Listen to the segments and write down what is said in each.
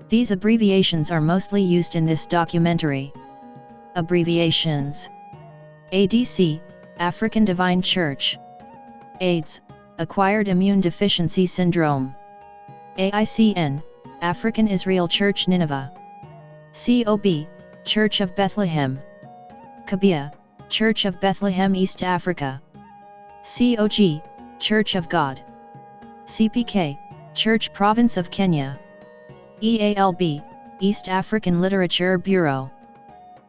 These abbreviations are mostly used in this documentary. Abbreviations. ADC, African Divine Church. AIDS, Acquired Immune Deficiency Syndrome. AICN, African Israel Church Nineveh. COB, Church of Bethlehem. Kabia, Church of Bethlehem East Africa. COG, Church of God. CPK, Church Province of Kenya. EALB, East African Literature Bureau.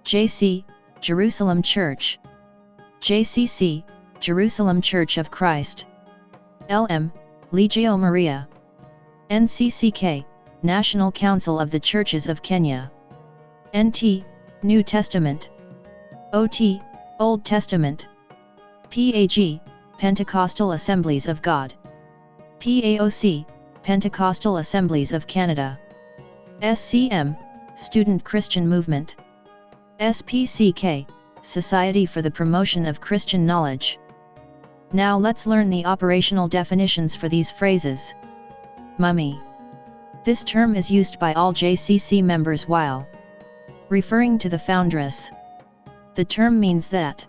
JC, Jerusalem Church. JCC, Jerusalem Church of Christ. LM, Legio Maria. NCCK, National Council of the Churches of Kenya. NT, New Testament. OT, Old Testament. PAG, Pentecostal Assemblies of God. PAOC, Pentecostal Assemblies of Canada. SCM, Student Christian Movement. SPCK, Society for the Promotion of Christian Knowledge. Now let's learn the operational definitions for these phrases. Mummy. This term is used by all JCC members while referring to the foundress. The term means that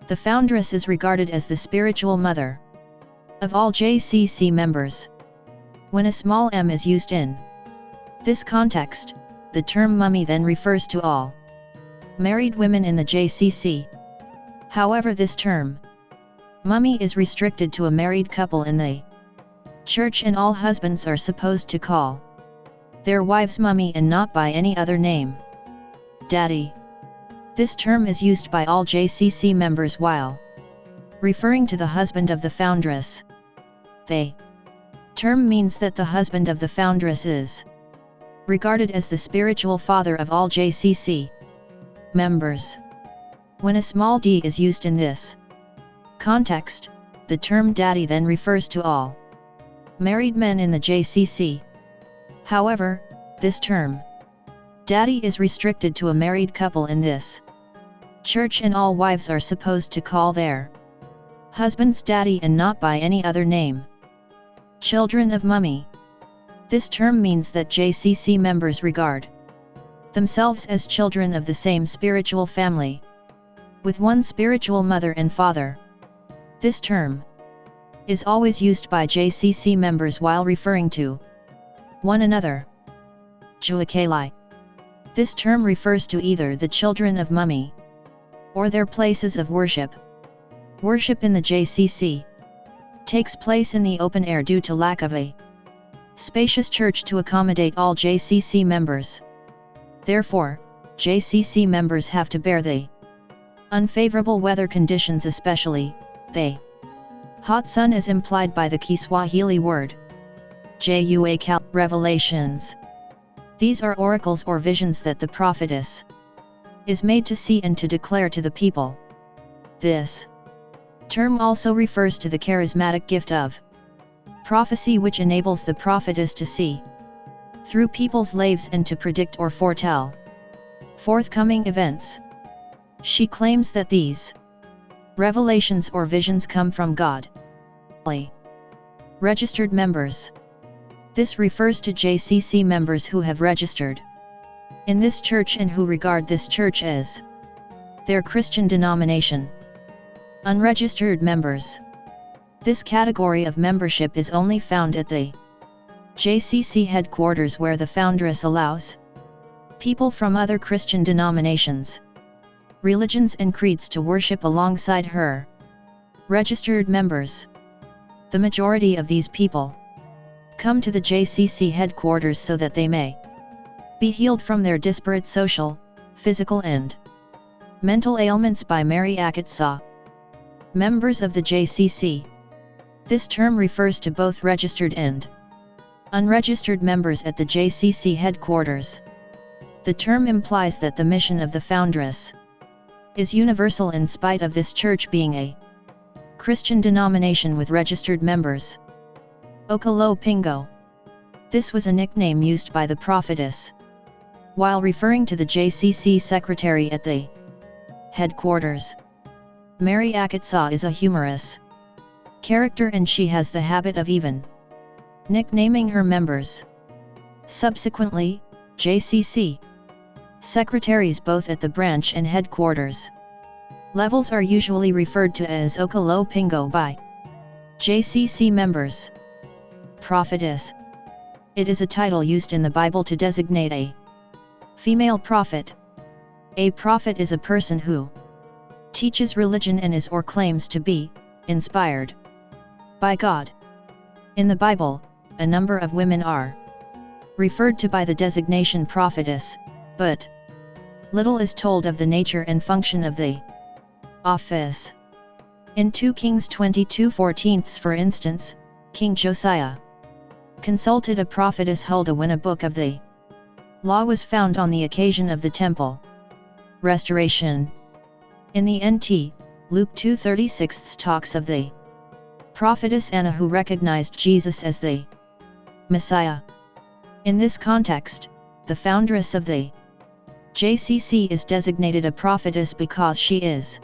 the foundress is regarded as the spiritual mother of all JCC members. When a small m is used in this context, the term mummy then refers to all married women in the JCC. However, this term mummy is restricted to a married couple in the church, and all husbands are supposed to call their wives mummy and not by any other name. Daddy. This term is used by all JCC members while referring to the husband of the foundress. The term means that the husband of the foundress is regarded as the spiritual father of all JCC members. When a small d is used in this context, the term daddy then refers to all married men in the JCC. However, this term daddy is restricted to a married couple in this church, and all wives are supposed to call their husbands daddy and not by any other name. Children of mummy. This term means that JCC members regard themselves as children of the same spiritual family, with one spiritual mother and father. This term is always used by JCC members while referring to one another. Juakali. This term refers to either the children of mummy or their places of worship. Worship in the JCC takes place in the open air due to lack of a spacious church to accommodate all JCC members. Therefore, JCC members have to bear the unfavorable weather conditions, especially the hot sun, as implied by the Kiswahili word Juakali. Revelations. These are oracles or visions that the prophetess is made to see and to declare to the people. This term also refers to the charismatic gift of prophecy, which enables the prophetess to see through people's lives and to predict or foretell forthcoming events. She claims that these revelations or visions come from God. Registered members. This refers to JCC members who have registered in this church and who regard this church as their Christian denomination. Unregistered members. This category of membership is only found at the JCC headquarters, where the foundress allows people from other Christian denominations, religions and creeds to worship alongside her registered members. The majority of these people come to the JCC headquarters so that they may be healed from their disparate social, physical and mental ailments by Mary Akatsa. Members of the JCC. This term refers to both registered and unregistered members at the JCC headquarters. The term implies that the mission of the foundress is universal in spite of this church being a Christian denomination with registered members. Okalo Pingo. This was a nickname used by the prophetess while referring to the JCC secretary at the headquarters. Mary Akatsa is a humorous character, and she has the habit of even nicknaming her members. Subsequently, JCC. Secretaries both at the branch and headquarters levels are usually referred to as Okalo Pingo by JCC members. Prophetess. It is a title used in the Bible to designate a female prophet. A prophet is a person who teaches religion and is or claims to be inspired by God. In the Bible, a number of women are referred to by the designation prophetess, but little is told of the nature and function of the office. In 2 Kings 22:14, for instance, King Josiah consulted a prophetess Huldah when a book of the law was found on the occasion of the temple restoration. In the NT, Luke 2:36 talks of the prophetess Anna who recognized Jesus as the Messiah. In this context, the foundress of the JCC is designated a prophetess because she is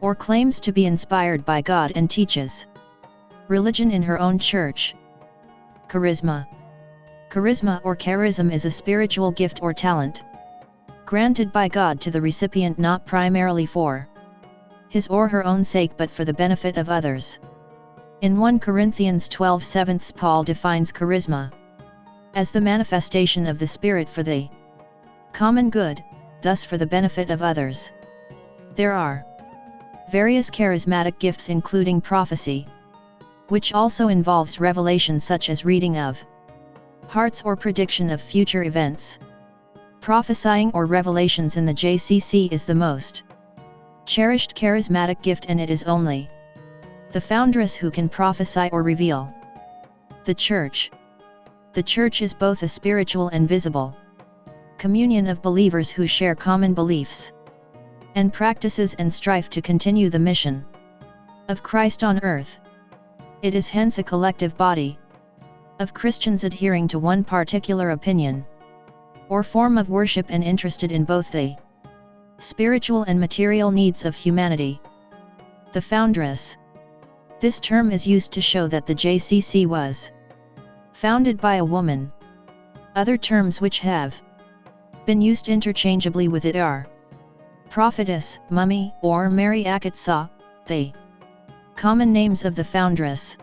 or claims to be inspired by God and teaches religion in her own church. Charisma. Charisma or charism is a spiritual gift or talent granted by God to the recipient not primarily for his or her own sake but for the benefit of others. In 1 Corinthians 12:7, Paul defines charisma as the manifestation of the Spirit for the common good, thus for the benefit of others. There are various charismatic gifts including prophecy, which also involves revelation such as reading of hearts or prediction of future events. Prophesying or revelations in the JCC is the most cherished charismatic gift, and it is only the foundress who can prophesy or reveal the church. The church is both a spiritual and visible communion of believers who share common beliefs and practices and strive to continue the mission of Christ on earth. It is hence a collective body of Christians adhering to one particular opinion or form of worship and interested in both the spiritual and material needs of humanity. The foundress. This term is used to show that the JCC was founded by a woman. Other terms which have been used interchangeably with it are prophetess, mummy, or Mary Akatsa, the common names of the foundress.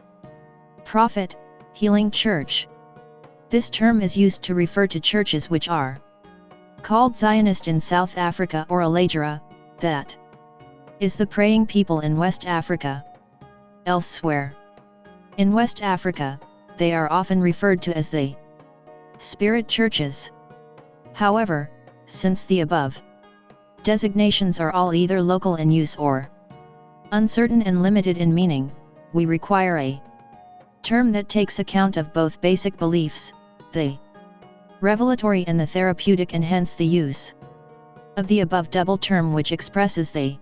Prophet, healing church. This term is used to refer to churches which are called Zionist in South Africa or Alajira, that is the praying people in West Africa. Elsewhere in West Africa, they are often referred to as the Spirit churches. However, since the above designations are all either local in use or uncertain and limited in meaning, we require a term that takes account of both basic beliefs, the revelatory and the therapeutic, and hence the use of the above double term which expresses the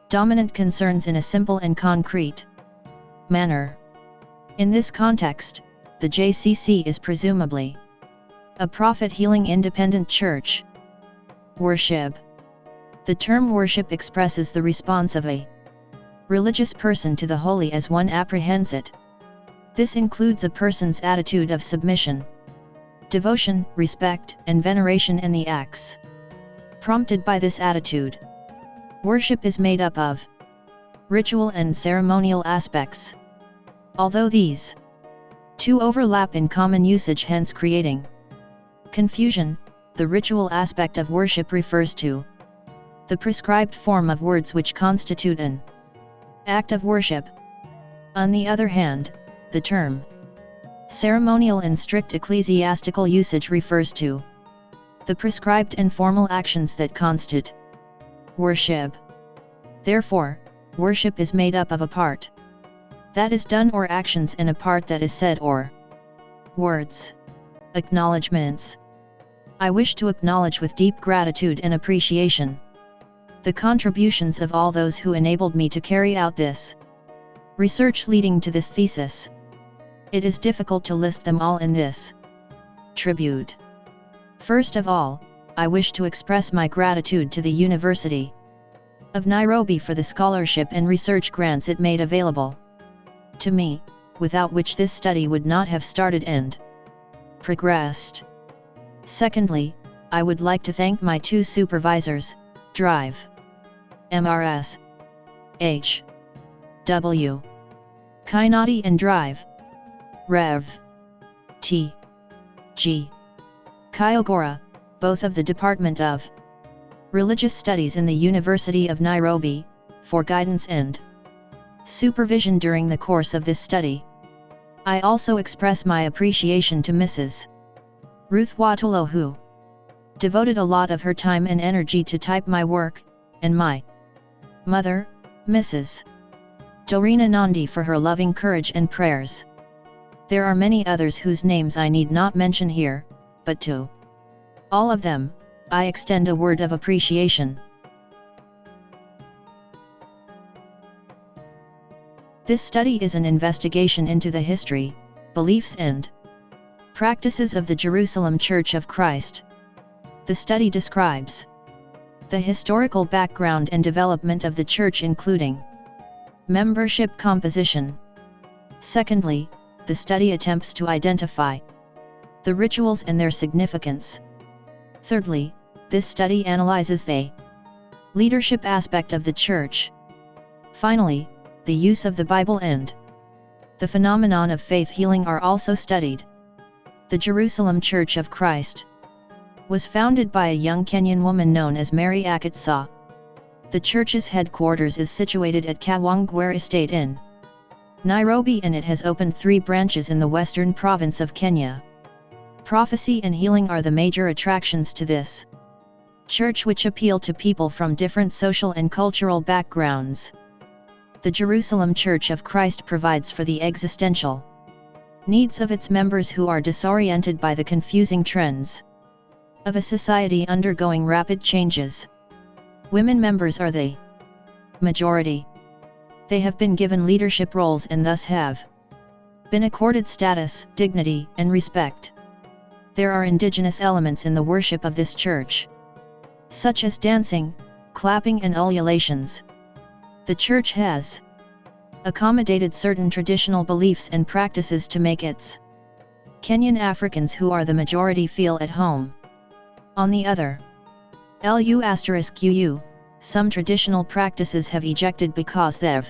dominant concerns in a simple and concrete manner. In this context, the JCC is presumably a prophet-healing independent church. Worship. The term worship expresses the response of a religious person to the holy as one apprehends it. This includes a person's attitude of submission, devotion, respect, and veneration, and the acts prompted by this attitude. Worship is made up of ritual and ceremonial aspects. Although these two overlap in common usage, hence creating confusion, the ritual aspect of worship refers to the prescribed form of words which constitute an act of worship. On the other hand, the term ceremonial in strict ecclesiastical usage refers to the prescribed and formal actions that constitute worship. Therefore, worship is made up of a part that is done or actions and a part that is said or words. Acknowledgements. I wish to acknowledge with deep gratitude and appreciation the contributions of all those who enabled me to carry out this research leading to this thesis. It is difficult to list them all in this tribute. First of all, I wish to express my gratitude to the University of Nairobi for the scholarship and research grants it made available to me, without which this study would not have started and progressed. Secondly, I would like to thank my two supervisors, Drive, MRS, H, W, Kainati and Drive, Rev, T, G, Kyogora, both of the Department of Religious Studies in the University of Nairobi, for guidance and supervision during the course of this study. I also express my appreciation to Mrs. Ruth Watolo, who devoted a lot of her time and energy to type my work, and my mother, Mrs. Dorina Nandi, for her loving courage and prayers. There are many others whose names I need not mention here, but to all of them, I extend a word of appreciation. This study is an investigation into the history, beliefs and practices of the Jerusalem Church of Christ. The study describes the historical background and development of the church, including membership composition. Secondly, the study attempts to identify the rituals and their significance. Thirdly, this study analyzes the leadership aspect of the church. Finally, the use of the Bible and the phenomenon of faith healing are also studied. The Jerusalem Church of Christ was founded by a young Kenyan woman known as Mary Akitsa. The church's headquarters is situated at Kawangware Estate in Nairobi, and it has opened 3 branches in the western province of Kenya. Prophecy and healing are the major attractions to this church, which appeal to people from different social and cultural backgrounds. The Jerusalem Church of Christ provides for the existential needs of its members who are disoriented by the confusing trends of a society undergoing rapid changes. Women members are the majority. They have been given leadership roles and thus have been accorded status, dignity, and respect. There are indigenous elements in the worship of this church, such as dancing, clapping, and ululations. The church has accommodated certain traditional beliefs and practices to make its Kenyan Africans, who are the majority, feel at home. On the other **QU, some traditional practices have ejected because they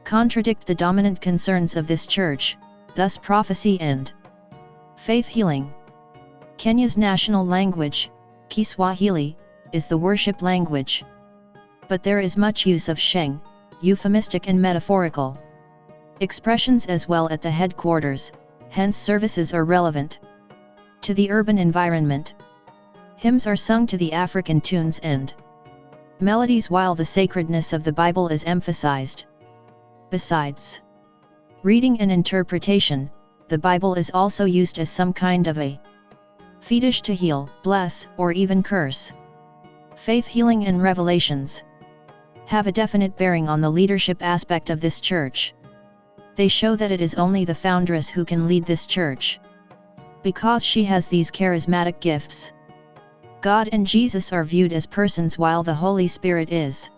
contradict the dominant concerns of this church, thus prophecy and faith healing. Kenya's national language, Kiswahili, is the worship language. But there is much use of sheng, euphemistic and metaphorical expressions as well at the headquarters, hence services are relevant to the urban environment. Hymns are sung to the African tunes and melodies while the sacredness of the Bible is emphasized. Besides reading and interpretation, the Bible is also used as some kind of a fetish to heal, bless, or even curse. Faith healing and revelations have a definite bearing on the leadership aspect of this church. They show that it is only the foundress who can lead this church, because she has these charismatic gifts. God and Jesus are viewed as persons while the Holy Spirit is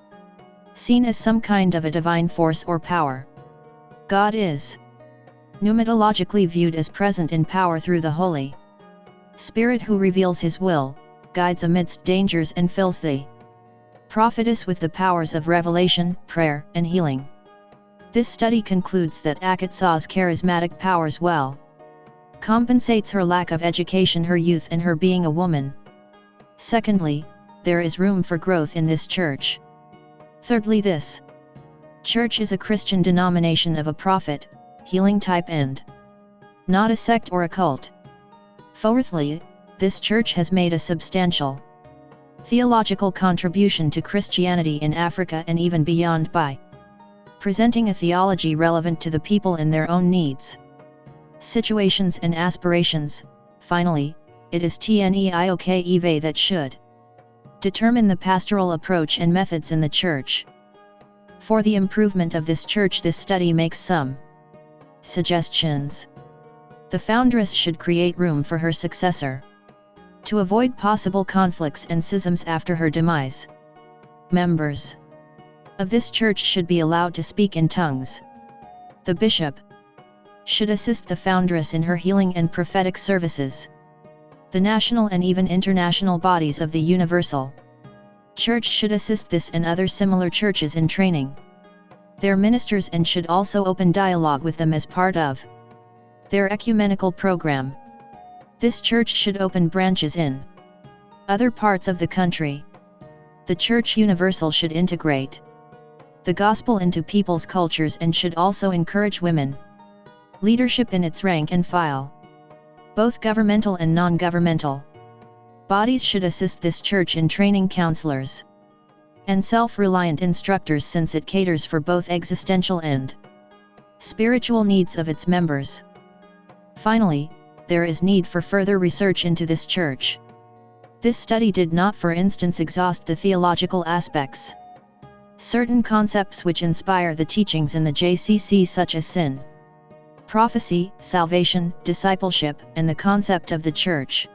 seen as some kind of a divine force or power. God is pneumatologically viewed as present in power through the Holy Spirit, who reveals His will, guides amidst dangers, and fills the prophetess with the powers of revelation, prayer, and healing. This study concludes that Akitsa's charismatic powers well compensates her lack of education, her youth, and her being a woman. Secondly, there is room for growth in this church. Thirdly, this church is a Christian denomination of a prophet, healing type and not a sect or a cult. Fourthly, this church has made a substantial theological contribution to Christianity in Africa and even beyond by presenting a theology relevant to the people in their own needs, situations, and aspirations. Finally, it is TNEIOKEV that should determine the pastoral approach and methods in the church. For the improvement of this church, this study makes some suggestions. The foundress should create room for her successor to avoid possible conflicts and schisms after her demise. Members of this church should be allowed to speak in tongues. The bishop should assist the foundress in her healing and prophetic services. the national and even international bodies of the Universal Church should assist this and other similar churches in training their ministers and should also open dialogue with them as part of their ecumenical program. This church should open branches in other parts of the country. The Church Universal should integrate the gospel into people's cultures and should also encourage women leadership in its rank and file. Both governmental and non-governmental bodies should assist this church in training counselors and self-reliant instructors, since it caters for both existential and spiritual needs of its members. Finally, there is need for further research into this church. This study did not, for instance, exhaust the theological aspects. Certain concepts which inspire the teachings in the JCC, such as sin, prophecy, salvation, discipleship, and the concept of the church,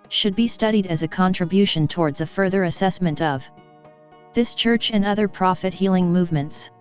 should be studied as a contribution towards a further assessment of this church and other prophet healing movements.